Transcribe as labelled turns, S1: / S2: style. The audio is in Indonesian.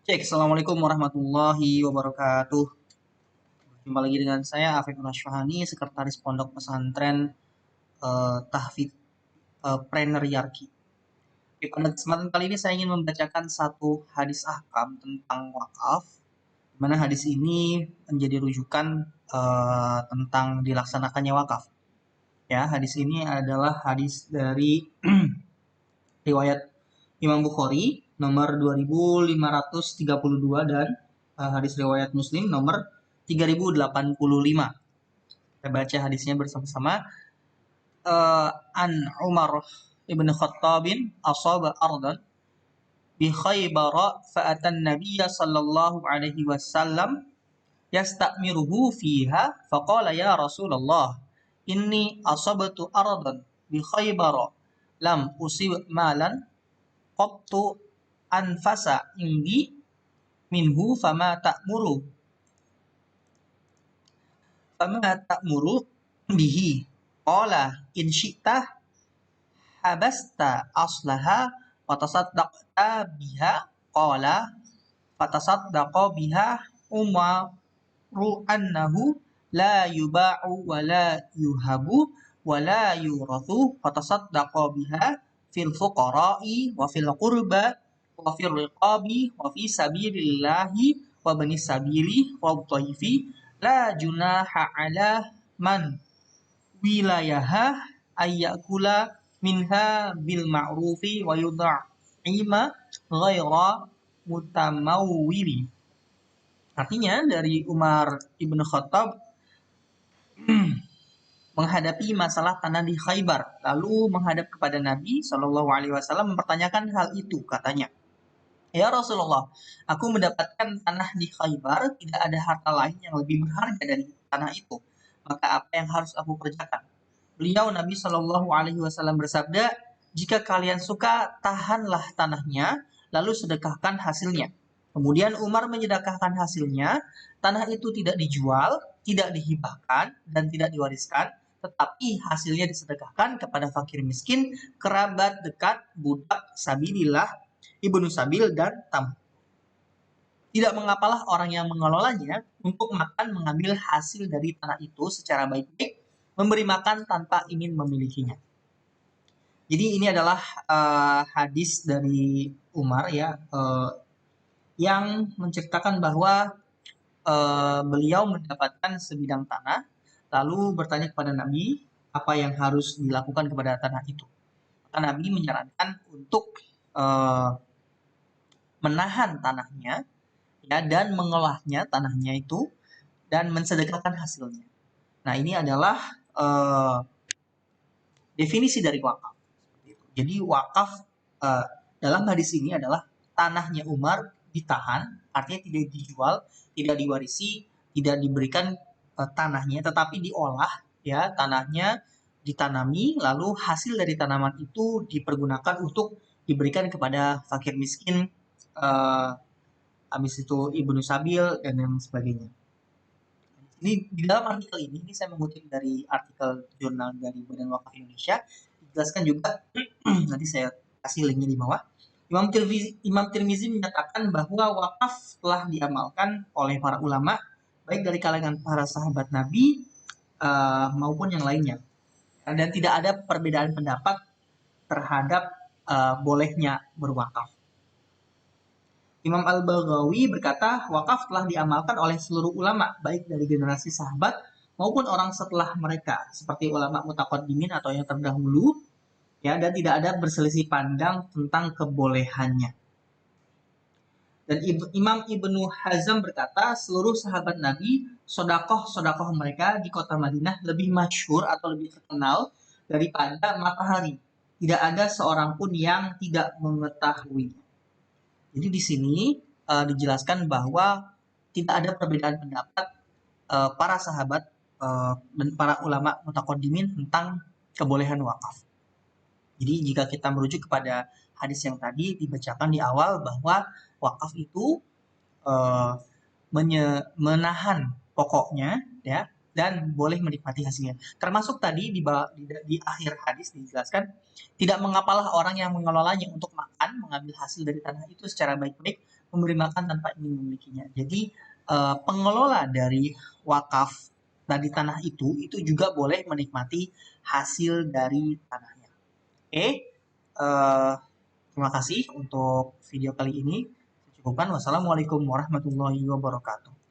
S1: Cek, Assalamualaikum warahmatullahi wabarakatuh. Jumpa lagi dengan saya Afif Nashwahani, Sekretaris Pondok Pesantren Tahfidz Prener Yarki. Pada kesempatan kali ini saya ingin membacakan satu hadis ahkam tentang wakaf, di mana hadis ini menjadi rujukan tentang dilaksanakannya wakaf. Ya, hadis ini adalah hadis dari riwayat Imam Bukhari nomor 2532 dan hadis riwayat Muslim nomor 3085. Kita baca hadisnya bersama-sama. An Umar ibn Khattabin asaba ardan bi Khaybara fa'atan Nabiyya sallallahu alaihi wasallam yasta'miruhu fiha faqala ya Rasulullah inni asabtu ardan bi Khaybara lam usib malan qattu anfasa indi minhu fama ta'muru bihi qala in syi'ta habasta aslaha wa tasaddaqta biha qala fatasaddaqa biha umaru annahu la yuba'u wa la yuhabu wa la yurathu fatasaddaqa biha fil fuqara'i wa fil qurba wa fil riqabi wa fi sabilillahi wa bani sabili wa dhaifi la junaha ala man wilayaha ayyakula minha bil ma'rufi wa yudha'ima ghaira mutamawwili. Artinya dari Umar ibn Khattab menghadapi masalah tanah di Khaybar, lalu menghadap kepada Nabi Shallallahu Alaihi Wasallam mempertanyakan hal itu, katanya, ya Rasulullah, aku mendapatkan tanah di Khaybar, tidak ada harta lain yang lebih berharga dari tanah itu, maka apa yang harus aku kerjakan? Beliau Nabi Shallallahu Alaihi Wasallam bersabda, jika kalian suka, tahanlah tanahnya, lalu sedekahkan hasilnya. Kemudian Umar menyedekahkan hasilnya, tanah itu tidak dijual, tidak dihibahkan, dan tidak diwariskan, tetapi hasilnya disedekahkan kepada fakir miskin, kerabat dekat, budak, sabilillah, ibnu sabil, dan tamu. Tidak mengapalah orang yang mengelolanya untuk makan mengambil hasil dari tanah itu secara baik-baik, memberi makan tanpa ingin memilikinya. Jadi ini adalah hadis dari Umar ya, yang menceritakan bahwa beliau mendapatkan sebidang tanah, lalu bertanya kepada Nabi apa yang harus dilakukan kepada tanah itu. Maka Nabi menyarankan untuk menahan tanahnya, ya, dan mengolahnya tanahnya itu dan mensedekahkan hasilnya. Nah, ini adalah definisi dari wakaf. Jadi wakaf dalam hadis ini adalah tanahnya Umar ditahan, artinya tidak dijual, tidak diwarisi, tidak diberikan tanahnya, tetapi diolah, ya, tanahnya ditanami, lalu hasil dari tanaman itu dipergunakan untuk diberikan kepada fakir miskin, habis itu ibnu sabil dan lain sebagainya. Ini di dalam artikel ini saya mengutip dari artikel jurnal dari Badan Wakaf Indonesia, dijelaskan juga nanti saya kasih linknya di bawah. Imam Tirmizi menyatakan bahwa wakaf telah diamalkan oleh para ulama baik dari kalangan para sahabat Nabi maupun yang lainnya, dan tidak ada perbedaan pendapat terhadap bolehnya berwakaf. Imam Al-Baghawi berkata, wakaf telah diamalkan oleh seluruh ulama, baik dari generasi sahabat maupun orang setelah mereka, seperti ulama mutaqaddimin atau yang terdahulu, ya, dan tidak ada berselisih pandang tentang kebolehannya. Dan Imam Ibnu Hazm berkata, seluruh sahabat Nabi, sodakoh mereka di kota Madinah lebih masyhur atau lebih terkenal daripada matahari. Tidak ada seorang pun yang tidak mengetahuinya. Jadi di sini dijelaskan bahwa tidak ada perbedaan pendapat para sahabat dan para ulama mutaqaddimin tentang kebolehan wakaf. Jadi jika kita merujuk kepada hadis yang tadi dibacakan di awal bahwa wakaf itu menahan pokoknya, ya, dan boleh menikmati hasilnya. Termasuk tadi di akhir hadis dijelaskan, tidak mengapalah orang yang mengelolanya untuk makan, mengambil hasil dari tanah itu secara baik-baik, memberi makan tanpa ingin memilikinya. Jadi pengelola dari wakaf dari tanah itu juga boleh menikmati hasil dari tanahnya. Oke, terima kasih untuk video kali ini. Cukupkan. Wassalamualaikum warahmatullahi wabarakatuh.